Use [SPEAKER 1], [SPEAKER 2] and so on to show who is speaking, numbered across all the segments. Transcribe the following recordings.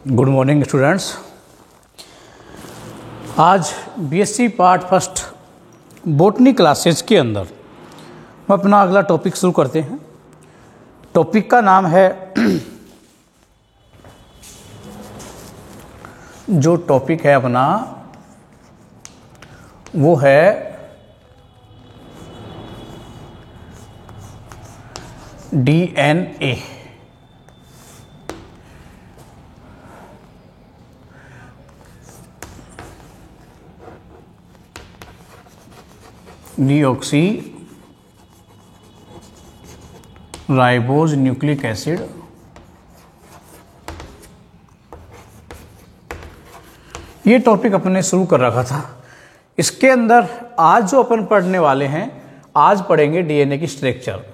[SPEAKER 1] Good morning students. आज BSc part first botany classes के अंदर हम अपना अगला टॉपिक शुरू करते हैं। टॉपिक का नाम है जो टॉपिक है अपना वो है DNA. Deoxy ribose nucleic acid ये टॉपिक अपने शुरू कर रखा था। इसके अंदर आज जो अपन पढ़ने वाले हैं, आज पढ़ेंगे डीएनए की स्ट्रक्चर।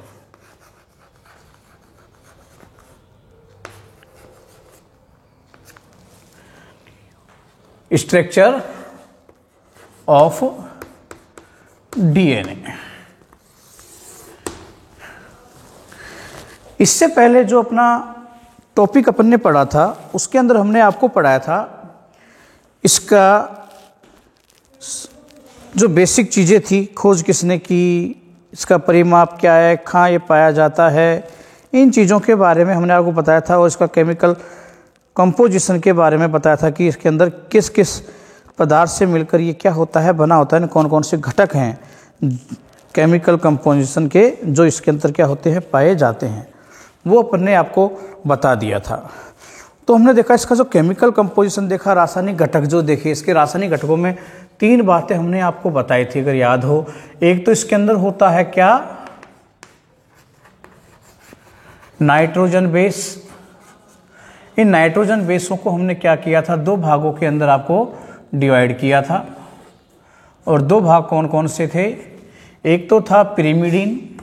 [SPEAKER 1] Structure of DNA. इससे पहले जो अपना टॉपिक अपन ने पढ़ा था उसके अंदर हमने आपको पढ़ाया था इसका जो बेसिक चीज़ें थी, खोज किसने की, इसका परिमाप क्या है, कहाँ ये पाया जाता है, इन चीज़ों के बारे में हमने आपको बताया था। और इसका केमिकल कंपोजिशन के बारे में बताया था कि इसके अंदर किस किस पदार्थ से मिलकर ये क्या होता है, बना होता है, कौन कौन से घटक हैं केमिकल कंपोजिशन के जो इसके अंदर क्या होते हैं, पाए जाते हैं, वो अपन ने आपको बता दिया था। तो हमने देखा इसका जो केमिकल कंपोजिशन देखा, रासायनिक घटक जो देखे, इसके रासायनिक घटकों में तीन बातें हमने आपको बताई थी अगर याद हो। एक तो इसके अंदर होता है क्या, नाइट्रोजन बेस। इन नाइट्रोजन बेसों को हमने क्या किया था, दो भागों के अंदर आपको डिवाइड किया था। और दो भाग कौन कौन से थे, एक तो था पिरिमिडीन,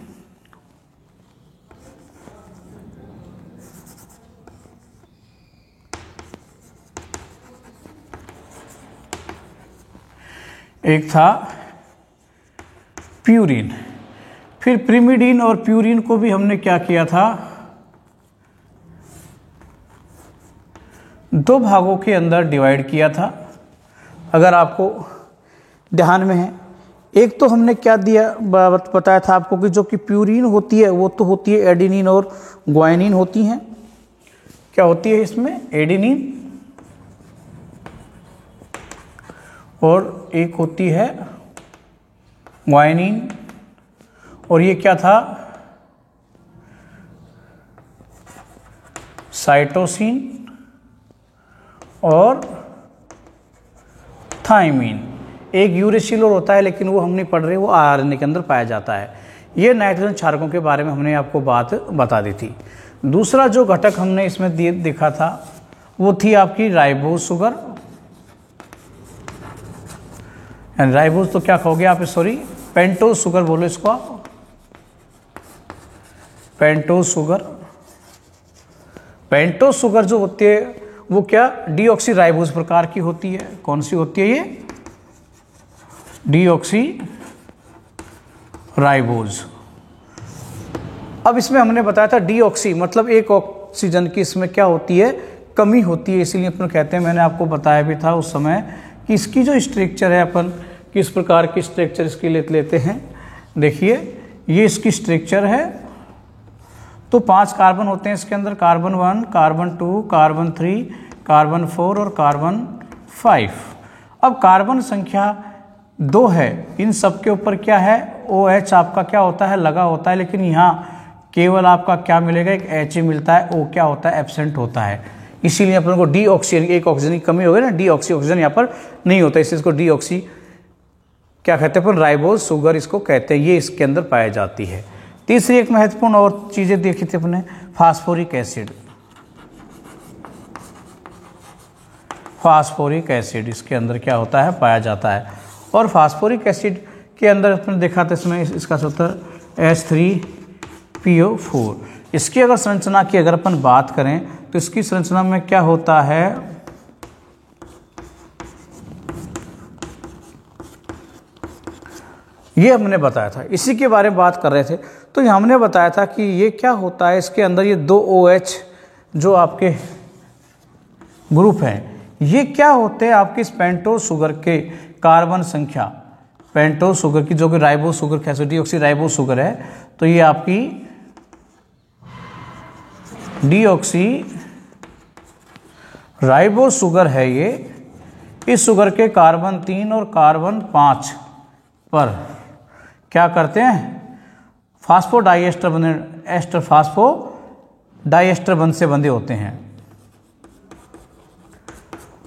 [SPEAKER 1] एक था प्यूरिन। फिर पिरिमिडीन और प्यूरिन को भी हमने क्या किया था, दो भागों के अंदर डिवाइड किया था। अगर आपको ध्यान में है, एक तो हमने क्या दिया बताया था आपको कि जो कि प्यूरिन होती है वो तो होती है एडेनिन और ग्वानिन होती हैं। क्या होती है इसमें, एडेनिन, और एक होती है ग्वानिन। और ये क्या था, साइटोसिन और थाइमिन। एक यूरेसिल होता है लेकिन वो हम नहीं पढ़ रहे, वो आरएनए के अंदर पाया जाता है। ये नाइट्रोजन क्षारकों के बारे में हमने आपको बात बता दी थी। दूसरा जो घटक हमने इसमें देखा था वो थी आपकी राइबोज शुगर। राइबोज तो क्या कहोगे आप, सॉरी पेंटोज शुगर बोलो इसको आप, पेंटोज शुगर। पेंटोज शुगर जो होती है वो क्या, डीऑक्सी राइबोज प्रकार की होती है। कौन सी होती है ये, डीऑक्सी राइबोज। अब इसमें हमने बताया था डीऑक्सी मतलब एक ऑक्सीजन की इसमें क्या होती है, कमी होती है, इसीलिए अपन कहते हैं, मैंने आपको बताया भी था उस समय कि इसकी जो स्ट्रक्चर है, अपन किस प्रकार की स्ट्रक्चर इसकी लेते हैं। देखिए ये इसकी स्ट्रक्चर है। तो 5 कार्बन होते हैं इसके अंदर, कार्बन 1, कार्बन 2, कार्बन 3, कार्बन 4 और कार्बन 5। अब कार्बन संख्या 2 है, इन सब के ऊपर क्या है, OH आपका क्या होता है, लगा होता है। लेकिन यहाँ केवल आपका क्या मिलेगा, एक H मिलता है, O क्या होता है, एब्सेंट होता है। इसीलिए अपन को डीऑक्सी, एक ऑक्सीजन की कमी हो गई ना, डीऑक्सी ऑक्सीजन यहाँ पर नहीं होता, इसलिए इसको डीऑक्सी क्या कहते हैं अपन, राइबोज शुगर इसको कहते हैं। ये इसके अंदर पाई जाती है। तीसरी एक महत्वपूर्ण और चीजें देखी थी अपने, फास्फोरिक एसिड। फास्फोरिक एसिड इसके अंदर क्या होता है, पाया जाता है। और फास्फोरिक एसिड के अंदर अपने देखा था इसमें इसका सूत्र H3PO4। इसकी अगर संरचना की अगर अपन बात करें तो इसकी संरचना में क्या होता है, ये हमने बताया था, इसी के बारे में बात कर रहे थे। तो हमने बताया था कि ये क्या होता है, इसके अंदर ये 2 OH जो आपके ग्रुप हैं। ये क्या होते हैं आपकी पेंटोज शुगर के कार्बन संख्या, पेंटोज शुगर की जो कि राइबोज शुगर कैसे डीऑक्सी राइबोज शुगर है, तो ये आपकी डीऑक्सी राइबोज शुगर है। ये इस शुगर के कार्बन 3 और कार्बन 5 पर क्या करते हैं, फास्फोडाइएस्टर बने, एस्टर फास्फोडाइएस्टर बंध से बंधे होते हैं,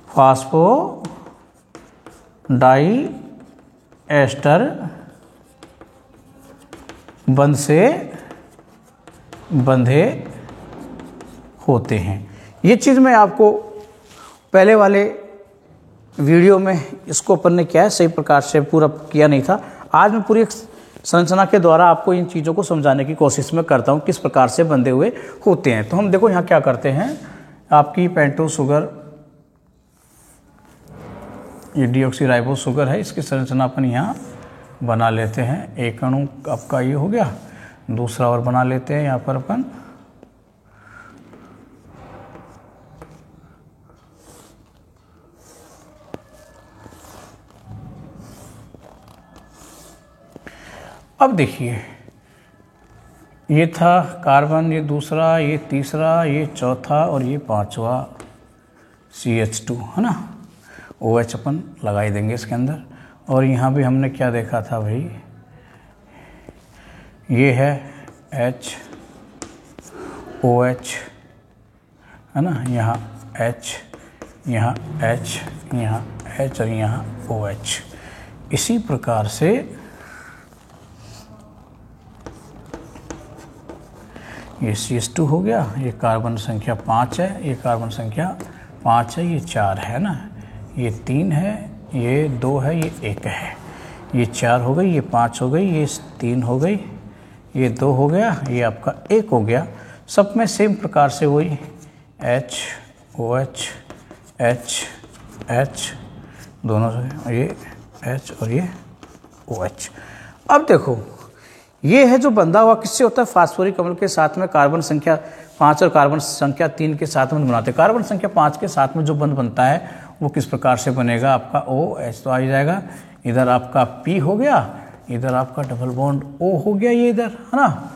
[SPEAKER 1] फास्फोडाइएस्टर बंध से बंधे होते हैं। ये चीज़ मैं आपको पहले वाले वीडियो में इसको अपन ने क्या है सही प्रकार से पूरा किया नहीं था। आज मैं पूरी संरचना के द्वारा आपको इन चीज़ों को समझाने की कोशिश में करता हूँ किस प्रकार से बंधे हुए होते हैं। तो हम देखो यहाँ क्या करते हैं, आपकी पेंटोज शुगर, ये डीऑक्सी राइबोज शुगर है, इसकी संरचना अपन यहाँ बना लेते हैं। एक अणु आपका ये हो गया, दूसरा और बना लेते हैं यहाँ पर अपन। अब देखिए, ये था कार्बन, ये दूसरा, ये तीसरा, ये चौथा और ये पांचवा CH2 है ना, OH अपन लगा ही देंगे इसके अंदर। और यहाँ भी हमने क्या देखा था भाई, ये है H OH है ना, यहाँ H, यहाँ H, यहाँ H और यहाँ OH। इसी प्रकार से ये CH2 हो गया, ये कार्बन संख्या 5 है, ये कार्बन संख्या 5 है, ये 4 है ना, ये 3 है, ये 2 है, ये 1 है, ये 4 हो गई, ये 5 हो गई, ये 3 हो गई, ये 2 हो गया, ये आपका 1 हो गया। सब में सेम प्रकार से वही H OH H H दोनों से, ये H और ये OH। अब देखो, ये है जो बंधा हुआ किससे होता है, फास्फोरिक अम्ल के साथ में कार्बन संख्या 5 और कार्बन संख्या 3 के साथ में बनाते हैं। कार्बन संख्या 5 के साथ में जो बंध बनता है वो किस प्रकार से बनेगा, आपका OH तो आ जाएगा, इधर आपका P हो गया, इधर आपका डबल बॉन्ड O हो गया, ये इधर है ना,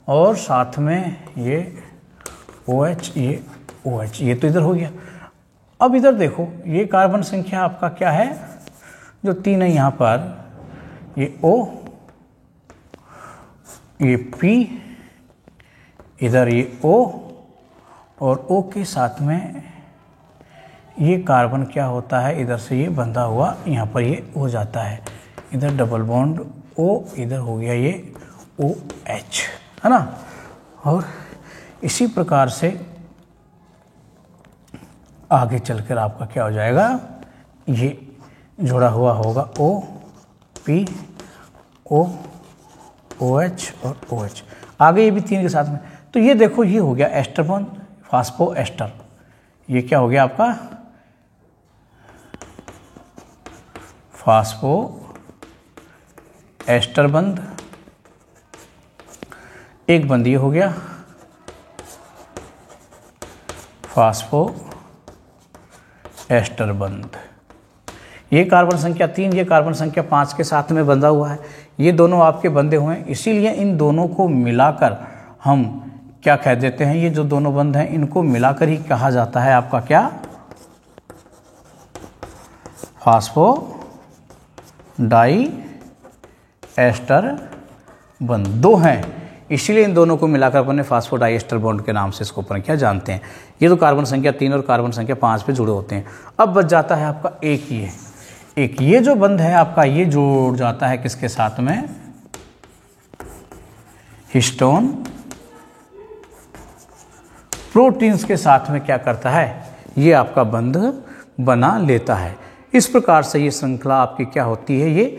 [SPEAKER 1] और साथ में ये OH, ये OH, ये तो इधर हो गया। अब इधर देखो, ये कार्बन संख्या आपका क्या है, जो 3 है यहाँ पर, ये O, ये P, इधर ये O, और O के साथ में ये कार्बन क्या होता है, इधर से ये बंधा हुआ यहाँ पर ये हो जाता है, इधर डबल बॉन्ड O, इधर हो गया ये OH है ना। और इसी प्रकार से आगे चलकर आपका क्या हो जाएगा, ये जुड़ा हुआ होगा O P O OH और OH, आगे ये भी 3 के साथ में। तो ये देखो, ये हो गया एस्टर बॉन्ड, फास्फो एस्टर, ये क्या हो गया आपका फास्फो एस्टर बंध, एक बंध ये हो गया फास्फो एस्टर बंध। ये कार्बन संख्या 3, ये कार्बन संख्या 5 के साथ में बंधा हुआ है, ये दोनों आपके बंधे हुए हैं। इसीलिए इन दोनों को मिलाकर हम क्या कह देते हैं, ये जो दोनों बंध हैं इनको मिलाकर ही कहा जाता है आपका क्या, फास्फो डाई एस्टर बंध। 2 हैं, इसीलिए इन दोनों को मिलाकर अपन ने फास्फोडाइएस्टर बॉन्ड के नाम से इसको अपन क्या जानते हैं। ये तो कार्बन संख्या 3 और कार्बन संख्या 5 पे जुड़े होते हैं। अब बच जाता है आपका एक ये जो बंध है आपका, ये जुड़ जाता है किसके साथ में, हिस्टोन प्रोटीन्स के साथ में क्या करता है, ये आपका बंध बना लेता है। इस प्रकार से ये श्रृंखला आपकी क्या होती है, ये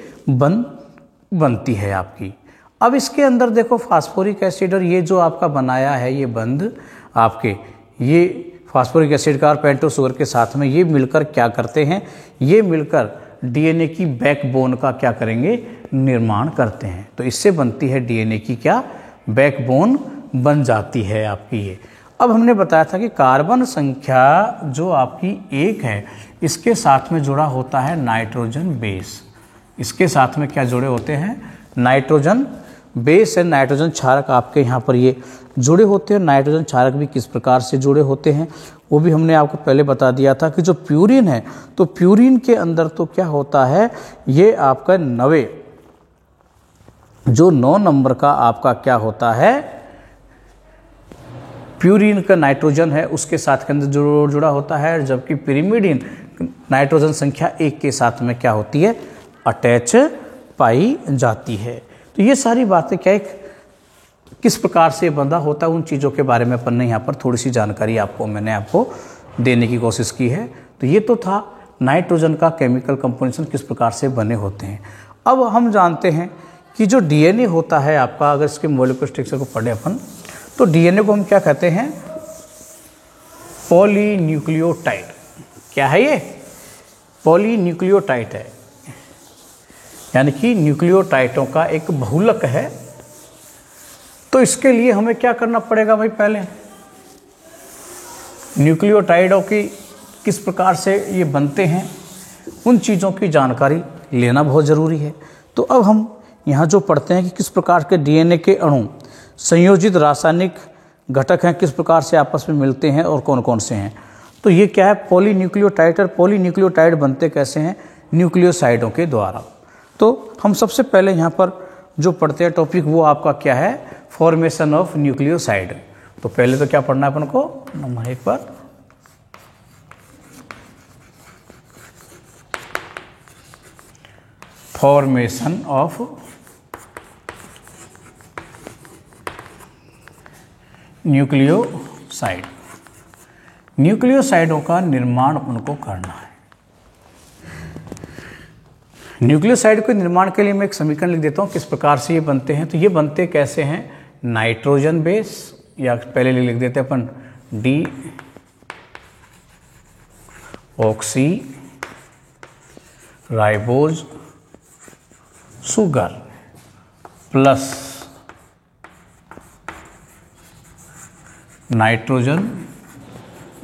[SPEAKER 1] बनती है आपकी। अब इसके अंदर देखो, फास्फोरिक एसिड और ये जो आपका बनाया है ये बंध आपके, ये फास्फोरिक एसिड का और पेंटोज शुगर के साथ में ये मिलकर क्या करते हैं, ये मिलकर डीएनए की बैकबोन का क्या करेंगे, निर्माण करते हैं। तो इससे बनती है डीएनए की क्या बैकबोन बन जाती है आपकी ये। अब हमने बताया था कि कार्बन संख्या जो आपकी 1 है इसके साथ में जुड़ा होता है नाइट्रोजन बेस। इसके साथ में क्या जुड़े होते हैं? नाइट्रोजन बेस है। नाइट्रोजन क्षारक आपके यहाँ पर ये जुड़े होते हैं। नाइट्रोजन क्षारक भी किस प्रकार से जुड़े होते हैं वो भी हमने आपको पहले बता दिया था कि जो प्यूरिन है तो प्यूरिन के अंदर तो क्या होता है, ये आपका 9 नंबर का आपका क्या होता है, प्यूरिन का नाइट्रोजन है उसके साथ के अंदर जुड़ा होता है, जबकि पिरिमिडिन नाइट्रोजन संख्या 1 के साथ में क्या होती है, अटैच पाई जाती है। तो ये सारी बातें क्या एक किस प्रकार से बंधा होता है उन चीज़ों के बारे में अपन ने यहाँ पर थोड़ी सी जानकारी मैंने आपको देने की कोशिश की है। तो ये तो था नाइट्रोजन का केमिकल कंपोजिशन किस प्रकार से बने होते हैं। अब हम जानते हैं कि जो डीएनए होता है आपका, अगर इसके मॉलिक्यूलर स्ट्रक्चर को पढ़े अपन तो डीएनए को हम क्या कहते हैं, पॉलीन्यूक्लियोटाइड। क्या है ये? पॉलीन्यूक्लियोटाइड है, यानी कि न्यूक्लियोटाइडों का एक बहुलक है। तो इसके लिए हमें क्या करना पड़ेगा भाई, पहले न्यूक्लियोटाइडों की किस प्रकार से ये बनते हैं उन चीज़ों की जानकारी लेना बहुत ज़रूरी है। तो अब हम यहाँ जो पढ़ते हैं कि किस प्रकार के डीएनए के अणु संयोजित रासायनिक घटक हैं, किस प्रकार से आपस में मिलते हैं और कौन कौन से हैं। तो ये क्या है, पॉलीन्यूक्लियोटाइड। और पॉलीन्यूक्लियोटाइड बनते कैसे हैं, न्यूक्लियोसाइडों के द्वारा। तो हम सबसे पहले यहाँ पर जो पढ़ते हैं टॉपिक वो आपका क्या है, फॉर्मेशन ऑफ न्यूक्लियोसाइड। तो पहले तो क्या पढ़ना है अपन को, नंबर 1 पर फॉर्मेशन ऑफ न्यूक्लियोसाइड। न्यूक्लियोसाइडों का निर्माण उनको करना है। न्यूक्लियोसाइड के निर्माण के लिए मैं एक समीकरण लिख देता हूँ किस प्रकार से ये बनते हैं। तो ये बनते कैसे हैं, नाइट्रोजन बेस, या पहले लिख देते हैं अपन deoxyribose sugar plus nitrogen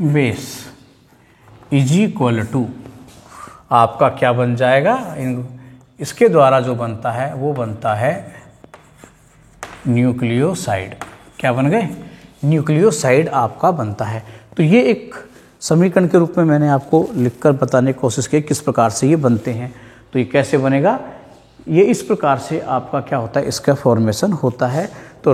[SPEAKER 1] base is equal to आपका क्या बन जाएगा, इसके द्वारा जो बनता है वो बनता है न्यूक्लियोसाइड। क्या बन गए, न्यूक्लियोसाइड आपका बनता है। तो ये एक समीकरण के रूप में मैंने आपको लिखकर बताने की कोशिश की किस प्रकार से ये बनते हैं। तो ये कैसे बनेगा, ये इस प्रकार से आपका क्या होता है, इसका फॉर्मेशन होता है। तो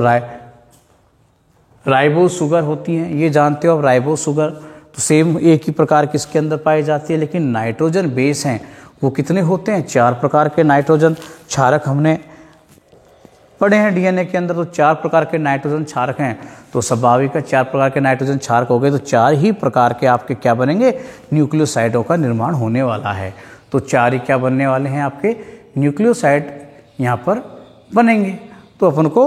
[SPEAKER 1] राइबोज शुगर होती हैं, ये जानते हो। अब राइबोज शुगर तो सेम एक ही प्रकार किसके अंदर पाई जाती है, लेकिन नाइट्रोजन बेस हैं वो कितने होते हैं, 4 प्रकार के नाइट्रोजन क्षारक हमने पढ़े हैं डीएनए के अंदर। तो 4 प्रकार के नाइट्रोजन क्षारक हैं, तो स्वाभाविक है 4 प्रकार के नाइट्रोजन क्षारक हो गए तो 4 ही प्रकार के आपके क्या बनेंगे, न्यूक्लियोसाइडों का निर्माण होने वाला है। तो 4 ही क्या बनने वाले हैं, आपके न्यूक्लियोसाइड यहाँ पर बनेंगे। तो अपन को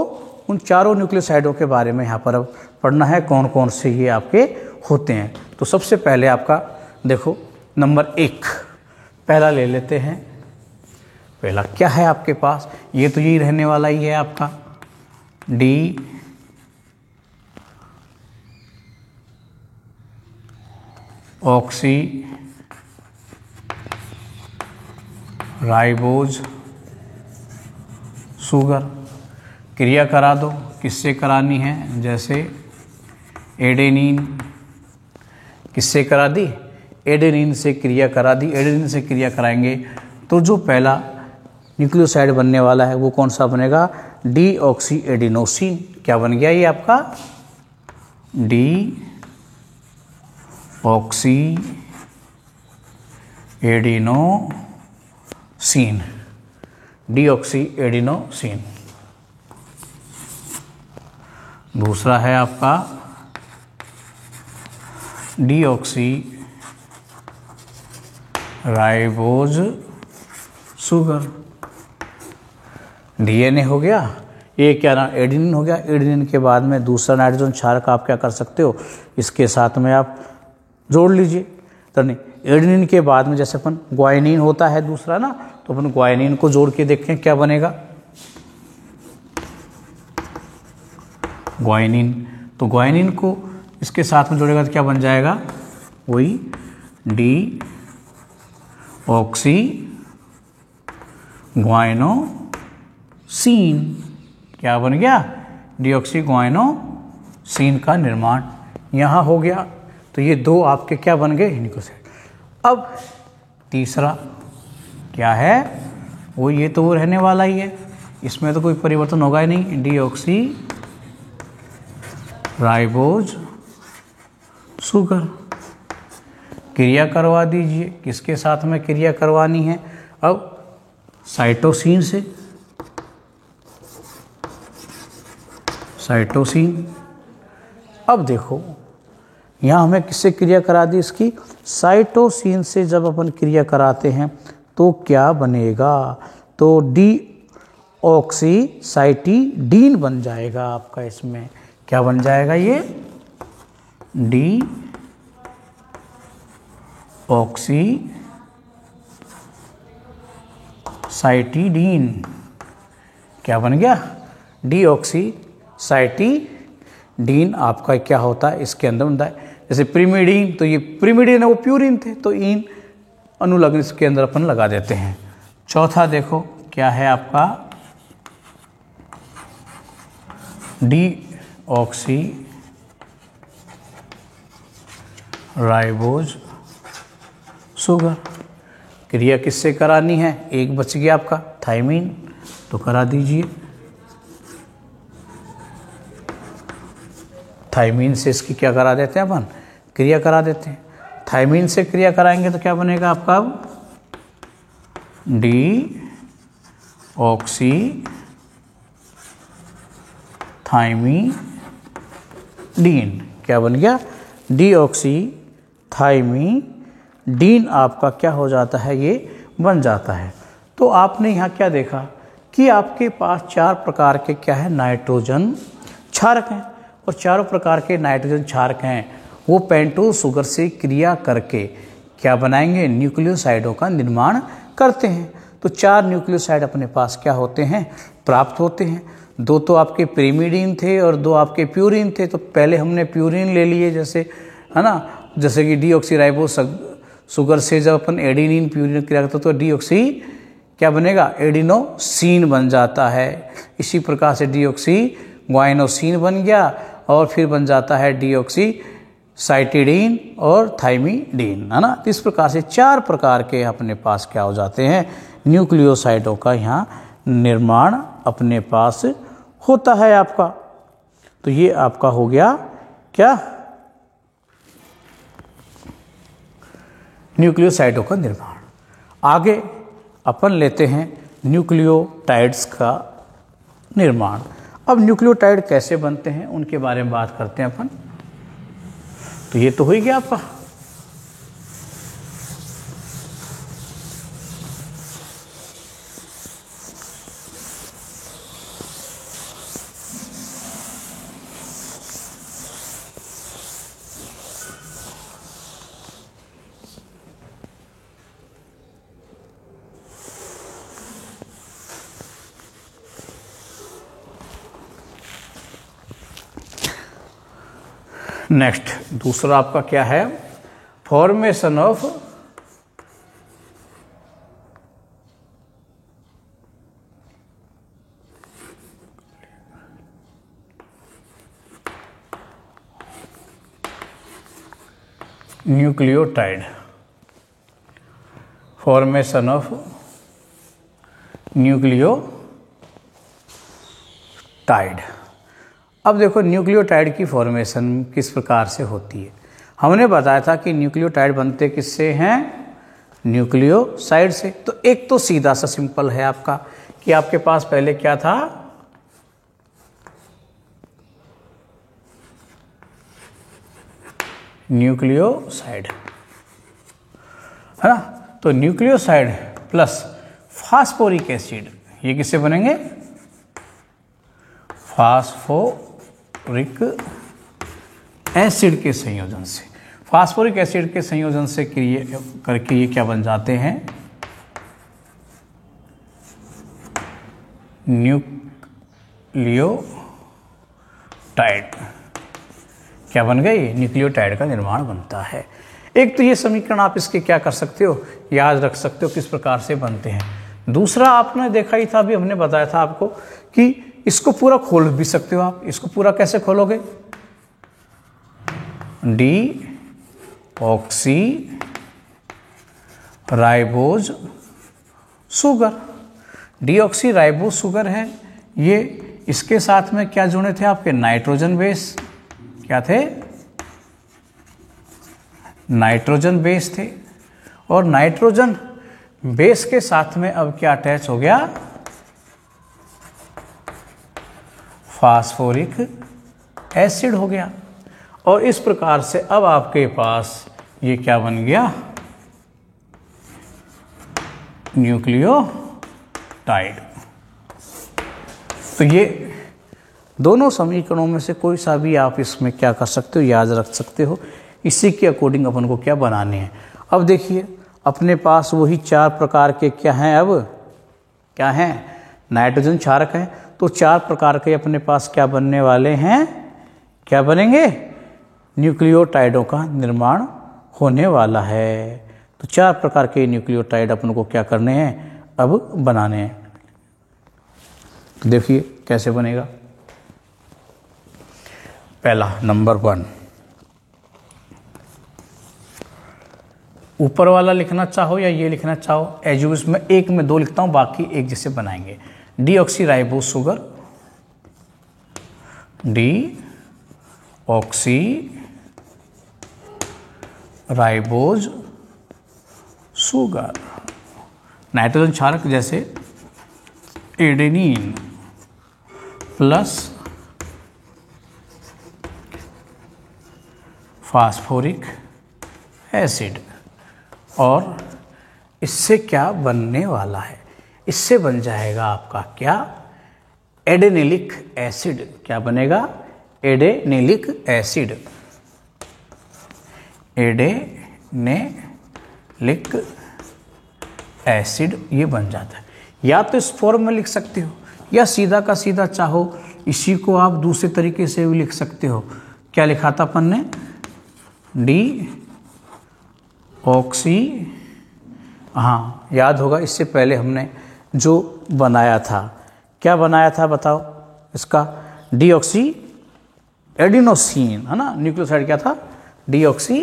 [SPEAKER 1] उन चारों न्यूक्लियोसाइडों के बारे में यहाँ पर अब पढ़ना है, कौन कौन से ये आपके होते हैं। तो सबसे पहले आपका देखो नंबर 1 पहला ले लेते हैं। पहला क्या है आपके पास, ये तो यही रहने वाला ही है आपका डी ऑक्सी राइबोज शुगर। क्रिया करा दो, किससे करानी है, जैसे एडेनिन, किससे करा दी, एडेनिन से क्रिया करा दी। एडेनिन से क्रिया कराएंगे तो जो पहला न्यूक्लियोसाइड बनने वाला है वो कौन सा बनेगा, डी ऑक्सी एडिनोसिन। क्या बन गया ये आपका, D oxy adenosine, D oxy adenosine. दूसरा है आपका D oxy ribose sugar. DNA हो गया, ये क्या ना एडेनिन हो गया। एडेनिन के बाद में दूसरा नाइट्रोजन क्षारक आप क्या कर सकते हो, इसके साथ में आप जोड़ लीजिए। तो नहीं, एडेनिन के बाद में जैसे अपन ग्वाइनिन होता है दूसरा ना, तो अपन ग्वाइनिन को जोड़ के देखें क्या बनेगा, ग्वाइनिन। तो ग्वाइनिन को इसके साथ में जोड़ेगा तो क्या बन जाएगा, वही डी ऑक्सी ग्वाइनोसिन। क्या बन गया, डीऑक्सी ग्वाइनोसिन का निर्माण यहाँ हो गया। तो ये दो आपके क्या बन गए, न्यूक्लियोसाइड। अब तीसरा क्या है, वो ये तो वो रहने वाला ही है, इसमें तो कोई परिवर्तन होगा ही नहीं। डीऑक्सी राइबोज शुगर, क्रिया करवा दीजिए। किसके साथ में क्रिया करवानी है, अब साइटोसिन से, साइटोसिन। अब देखो यहाँ हमें किससे क्रिया करा दी, इसकी साइटोसिन से जब अपन क्रिया कराते हैं तो क्या बनेगा, तो डी ऑक्सी साइटिडीन बन जाएगा आपका। इसमें क्या बन जाएगा, ये डी ऑक्सी साइटिडीन क्या बन गया, डी ऑक्सी साइटिडीन आपका क्या होता है, इसके अंदर बनता है। जैसे प्रीमिडीन, तो ये प्रीमिडीन है, वो प्यूरिन थे, तो इन अनुलग्न इसके अंदर अपन लगा देते हैं। चौथा देखो क्या है आपका, डी ऑक्सी राइबोज शुगर, क्रिया किससे करानी है, एक बच गया आपका थायमीन, तो करा दीजिए। थायमीन से इसकी क्या करा देते हैं अपन, क्रिया करा देते हैं। थायमीन से क्रिया कराएंगे तो क्या बनेगा आपका, अब डी ऑक्सी थायमीडीन क्या बन गया, डी ऑक्सी थायमीडीन आपका क्या हो जाता है, ये बन जाता है। तो आपने यहाँ क्या देखा कि आपके पास चार प्रकार के क्या है, नाइट्रोजन क्षारक हैं, और चारों प्रकार के नाइट्रोजन क्षारक हैं वो पेंटोज शुगर से क्रिया करके क्या बनाएंगे, न्यूक्लियोसाइडों का निर्माण करते हैं। तो चार न्यूक्लियोसाइड अपने पास क्या होते हैं, प्राप्त होते हैं। दो तो आपके प्रीमिडीन थे और दो आपके प्यूरिन थे। तो पहले हमने प्यूरिन ले लिए, जैसे है ना, जैसे कि डीऑक्सीराइबोज शुगर से जब अपन एडिनिन प्यूरिन क्रिया करते तो डीऑक्सी क्या बनेगा, एडिनोसिन बन जाता है। इसी प्रकार से डीऑक्सी ग्वाइनोसिन बन गया, और फिर बन जाता है डीऑक्सी साइटिडीन और थायमीडीन, है ना। तो इस प्रकार से चार प्रकार के अपने पास क्या हो जाते हैं, न्यूक्लियोसाइडों का यहाँ निर्माण अपने पास होता है आपका। तो ये आपका हो गया क्या, न्यूक्लियोसाइडों का निर्माण। आगे अपन लेते हैं न्यूक्लियोटाइड्स का निर्माण। अब न्यूक्लियोटाइड कैसे बनते हैं उनके बारे में बात करते हैं अपन। तो ये तो हो ही गया आपका। नेक्स्ट दूसरा आपका क्या है, formation of nucleotide, formation of nucleotide. अब देखो न्यूक्लियोटाइड की फॉर्मेशन किस प्रकार से होती है। हमने बताया था कि न्यूक्लियोटाइड बनते किससे हैं, न्यूक्लियोसाइड से। तो एक तो सीधा सा सिंपल है आपका कि आपके पास पहले क्या था, न्यूक्लियोसाइड, है ना। तो न्यूक्लियोसाइड प्लस फास्फोरिक एसिड, ये किससे बनेंगे, फास्फोरिक एसिड के संयोजन से। फास्फोरिक एसिड के संयोजन से क्रिया करके ये क्या बन जाते हैं, न्यूक्लियोटाइड। क्या बन गई, न्यूक्लियोटाइड का निर्माण बनता है। एक तो ये समीकरण आप इसके क्या कर सकते हो, याद रख सकते हो किस प्रकार से बनते हैं। दूसरा आपने देखा ही था, अभी हमने बताया था आपको कि इसको पूरा खोल भी सकते हो आप। इसको पूरा कैसे खोलोगे, deoxyribose sugar, deoxyribose sugar है ये। इसके साथ में क्या जुड़े थे आपके, नाइट्रोजन बेस, क्या थे, नाइट्रोजन बेस थे। और नाइट्रोजन बेस के साथ में अब क्या अटैच हो गया, फास्फोरिक एसिड हो गया। और इस प्रकार से अब आपके पास ये क्या बन गया, न्यूक्लियोटाइड। तो ये दोनों समीकरणों में से कोई सा भी आप इसमें क्या कर सकते हो, याद रख सकते हो। इसी के अकॉर्डिंग अपन को क्या बनाने हैं। अब देखिए अपने पास वही 4 प्रकार के क्या हैं, अब क्या हैं, नाइट्रोजन क्षारक हैं। तो 4 प्रकार के अपने पास क्या बनने वाले हैं, क्या बनेंगे, न्यूक्लियोटाइडों का निर्माण होने वाला है। तो 4 प्रकार के न्यूक्लियोटाइड अपन को क्या करने हैं, अब बनाने हैं। तो देखिए कैसे बनेगा। पहला नंबर 1, ऊपर वाला लिखना चाहो या ये लिखना चाहो, एजुस में एक में 2 लिखता हूं, बाकी एक जैसे बनाएंगे। Deoxyribose sugar, deoxyribose sugar. Nitrogen क्षारक जैसे एडेनिन प्लस फास्फोरिक एसिड। और इससे क्या बनने वाला है, इससे बन जाएगा आपका क्या, एडेनिलिक एसिड। क्या बनेगा, एडेनिलिक एसिड, एडेनिलिक एसिड ये बन जाता है। या तो इस फॉर्म में लिख सकते हो, या सीधा का सीधा चाहो इसी को आप दूसरे तरीके से भी लिख सकते हो। क्या लिखा था अपन ने, डी ऑक्सी, हाँ याद होगा इससे पहले हमने जो बनाया था, क्या बनाया था बताओ, इसका डीऑक्सी एडिनोसिन है ना, न्यूक्लियोसाइड क्या था, deoxy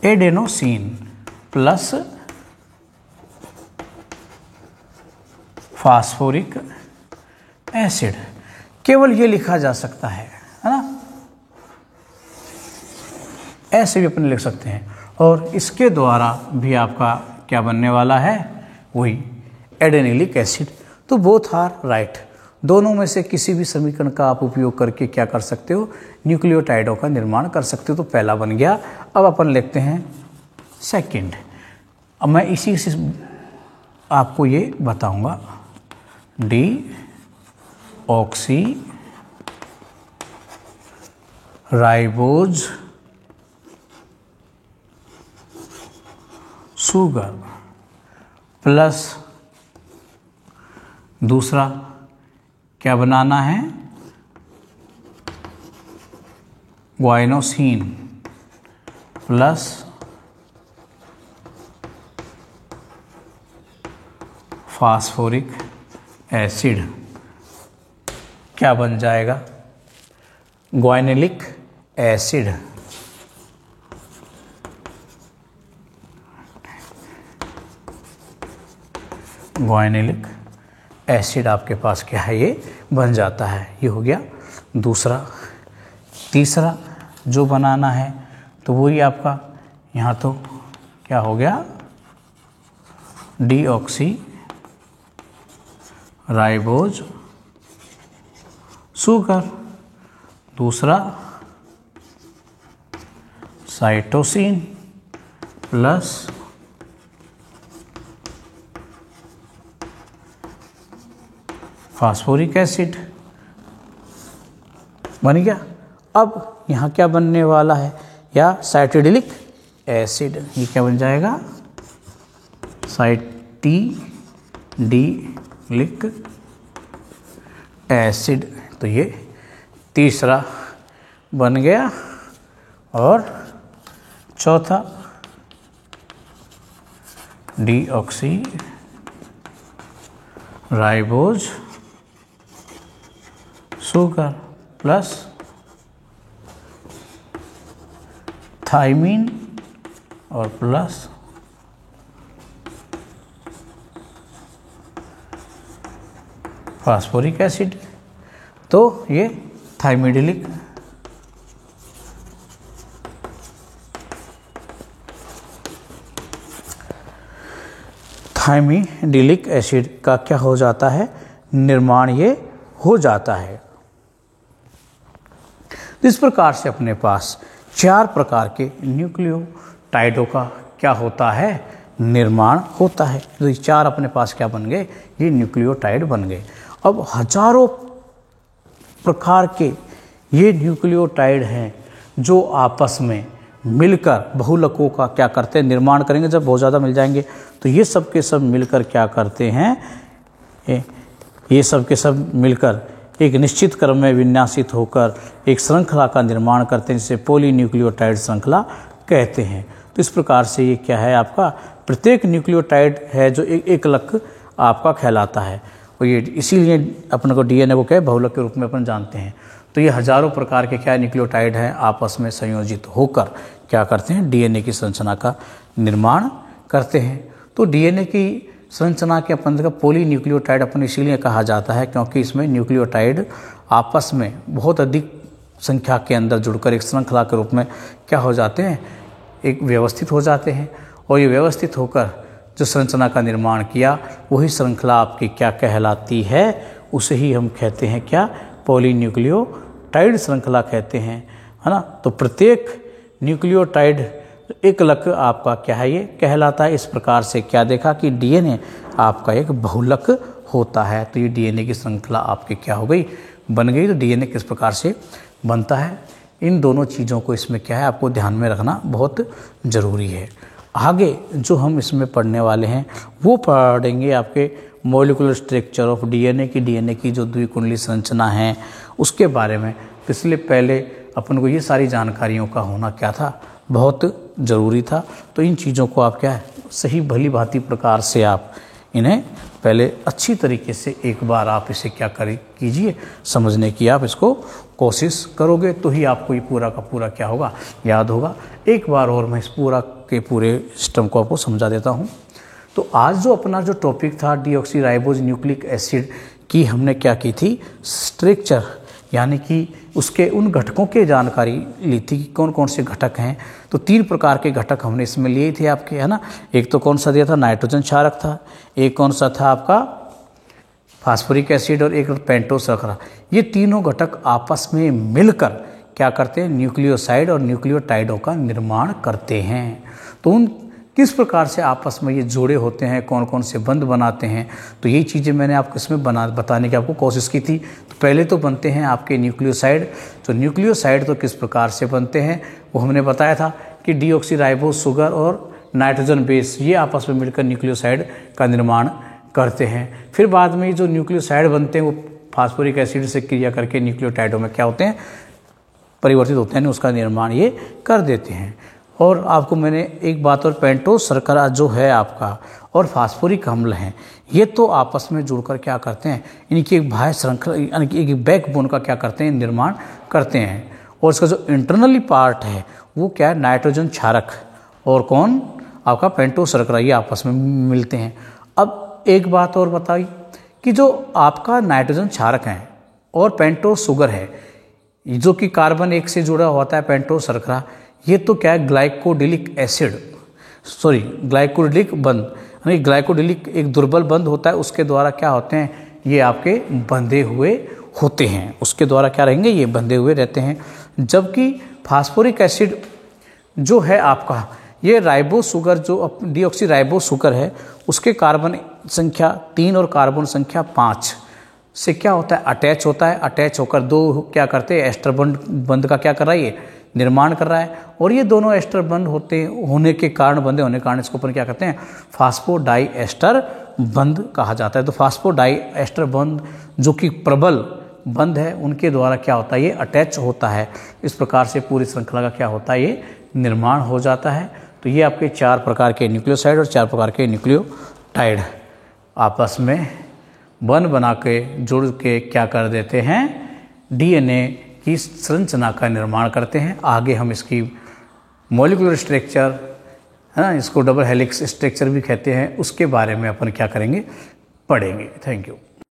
[SPEAKER 1] adenosine plus phosphoric acid. केवल ये लिखा जा सकता है ना, ऐसे भी अपन लिख सकते हैं। और इसके द्वारा भी आपका क्या बनने वाला है, वही एडेनिलिक एसिड। तो बोथ आर राइट, दोनों में से किसी भी समीकरण का आप उपयोग करके क्या कर सकते हो, न्यूक्लियोटाइडों का निर्माण कर सकते हो। तो पहला बन गया। अब अपन लिखते हैं सेकंड। अब मैं इसी से आपको ये बताऊंगा, D oxy ribose sugar plus दूसरा क्या बनाना है, ग्वाइनोसिन प्लस फास्फोरिक एसिड। क्या बन जाएगा, ग्वाइनेलिक एसिड। ग्वाइनेलिक एसिड आपके पास क्या है, ये बन जाता है। ये हो गया दूसरा। तीसरा जो बनाना है तो वही आपका यहाँ तो क्या हो गया, डीऑक्सी राइबोज शुगर। दूसरा साइटोसिन प्लस फास्फोरिक एसिड बन गया। अब यहाँ क्या बनने वाला है, या साइटिडिलिक एसिड। ये क्या बन जाएगा, साइटिडिलिक एसिड। तो ये तीसरा बन गया, और चौथा deoxyribose sugar plus thymine और प्लस फास्फोरिक एसिड। तो ये थाइमिडिलिक एसिड का क्या हो जाता है, निर्माण ये हो जाता है। तो इस प्रकार से अपने पास 4 प्रकार के न्यूक्लियोटाइडों का क्या होता है, निर्माण होता है। तो ये 4 अपने पास क्या बन गए, ये न्यूक्लियोटाइड बन गए। अब हजारों प्रकार के ये न्यूक्लियोटाइड हैं जो आपस में मिलकर बहुलकों का क्या करते हैं, निर्माण करेंगे। जब बहुत ज़्यादा मिल जाएंगे तो ये सब के सब मिलकर क्या करते हैं, ये सब के सब मिलकर एक निश्चित क्रम में विन्यासित होकर एक श्रृंखला का निर्माण करते हैं, जिसे पॉलीन्यूक्लियोटाइड श्रृंखला कहते हैं। तो इस प्रकार से ये क्या है, आपका प्रत्येक न्यूक्लियोटाइड है जो एक लक आपका कहलाता है, और ये इसीलिए अपन को डीएनए को क्या है, बहुलक के रूप में अपन जानते हैं। तो ये हजारों प्रकार के क्या न्यूक्लियोटाइड हैं, आपस में संयोजित होकर क्या करते हैं, डीएनए की संरचना का निर्माण करते हैं। तो डीएनए की संरचना के अपन का पॉलीन्यूक्लियोटाइड अपन इसीलिए कहा जाता है क्योंकि इसमें न्यूक्लियोटाइड आपस में बहुत अधिक संख्या के अंदर जुड़कर एक श्रृंखला के रूप में क्या हो जाते हैं, एक व्यवस्थित हो जाते हैं। और ये व्यवस्थित होकर जो संरचना का निर्माण किया, वही श्रृंखला आपकी क्या कहलाती है, उसे ही हम कहते हैं क्या, पॉलीन्यूक्लियोटाइड श्रृंखला कहते हैं, है ना। तो प्रत्येक न्यूक्लियोटाइड एक लक आपका क्या है, ये कहलाता है। इस प्रकार से क्या देखा कि डीएनए आपका एक बहुलक होता है। तो ये डीएनए की श्रृंखला आपकी क्या हो गई, बन गई। तो डीएनए किस प्रकार से बनता है, इन दोनों चीज़ों को इसमें क्या है, आपको ध्यान में रखना बहुत ज़रूरी है। आगे जो हम इसमें पढ़ने वाले हैं वो पढ़ेंगे आपके मॉलिक्यूलर स्ट्रक्चर ऑफ डीएनए की जो द्विकुंडली संरचना है उसके बारे में। इसलिए पहले अपन को ये सारी जानकारियों का होना क्या था, बहुत ज़रूरी था। तो इन चीज़ों को आप क्या है, सही भली भांति प्रकार से आप इन्हें पहले अच्छी तरीके से एक बार आप इसे क्या कीजिए, समझने की आप इसको कोशिश करोगे तो ही आपको ये पूरा का पूरा क्या होगा, याद होगा। एक बार और मैं इस पूरा के पूरे सिस्टम को आपको समझा देता हूँ। तो आज जो अपना जो टॉपिक था डीऑक्सी राइबोज न्यूक्लिक एसिड की, हमने क्या की थी, स्ट्रक्चर यानी कि उसके उन घटकों के जानकारी ली थी कि कौन कौन से घटक हैं। तो 3 प्रकार के घटक हमने इसमें लिए थे आपके, है ना। एक तो कौन सा दिया था, नाइट्रोजन क्षारक था, एक कौन सा था आपका फास्फोरिक एसिड, और एक पेंटोस शर्करा। ये तीनों घटक आपस में मिलकर क्या करते हैं, न्यूक्लियोसाइड और न्यूक्लियोटाइडों का निर्माण करते हैं। तो उन किस प्रकार से आपस में ये जोड़े होते हैं, कौन कौन से बंध बनाते हैं, तो यही चीज़ें मैंने आपको इसमें बताने की आपको कोशिश की थी। तो पहले तो बनते हैं आपके न्यूक्लियोसाइड। तो न्यूक्लियोसाइड तो किस प्रकार से बनते हैं वो हमने बताया था कि डीऑक्सी राइबोज शुगर और नाइट्रोजन बेस ये आपस में मिलकर न्यूक्लियोसाइड का निर्माण करते हैं। फिर बाद में जो न्यूक्लियोसाइड बनते हैं वो फास्फोरिक एसिड से क्रिया करके न्यूक्लियोटाइडों में क्या होते हैं, परिवर्तित होते हैं, उसका निर्माण ये कर देते हैं। और आपको मैंने एक बात और, पेंटोस शर्करा जो है आपका और फास्फोरिक अम्ल हैं, ये तो आपस में जुड़कर क्या करते हैं, इनकी एक बाह्य श्रृंखला यानी कि एक बैकबोन का क्या करते हैं, निर्माण करते हैं। और इसका जो इंटरनली पार्ट है वो क्या है, नाइट्रोजन क्षारक और कौन आपका पेंटोस शर्करा, ये आपस में मिलते हैं। अब एक बात और बताइए कि जो आपका नाइट्रोजन क्षारक है और पेंटोस शुगर है, जो कि कार्बन 1 से जुड़ा होता है पेंटोस शर्करा, ये तो क्या है, ग्लाइकोडिलिक बंध, यानी ग्लाइकोडिलिक एक दुर्बल बंध होता है, उसके द्वारा क्या होते हैं, ये आपके बंधे हुए होते हैं, उसके द्वारा क्या रहेंगे, ये बंधे हुए रहते हैं। जबकि फास्फोरिक एसिड जो है आपका, ये राइबोज शुगर जो डीऑक्सी राइबोज शुगर है, उसके कार्बन संख्या 3 और कार्बन संख्या 5 से क्या होता है, अटैच होता है। अटैच होकर 2 क्या करते हैं, एस्टर बंध का क्या कर रहा है, ये निर्माण कर रहा है। और ये दोनों एस्टर बंध होने के कारण, बंधे होने के कारण इसको अपन क्या कहते हैं, फास्फोडाई एस्टर बंध कहा जाता है। तो फास्फोडाई एस्टर बंध जो कि प्रबल बंद है उनके द्वारा क्या होता है, ये अटैच होता है। इस प्रकार से पूरी श्रृंखला का क्या होता है, ये निर्माण हो जाता है। तो ये आपके 4 प्रकार के न्यूक्लियोसाइड और 4 प्रकार के न्यूक्लियोटाइड आपस में बंध बना के जुड़ के क्या कर देते हैं, डीएनए की संरचना का निर्माण करते हैं। आगे हम इसकी मॉलिक्यूलर स्ट्रक्चर, हाँ, इसको डबल हेलिक्स स्ट्रक्चर भी कहते हैं, उसके बारे में अपन क्या करेंगे, पढ़ेंगे। Thank you.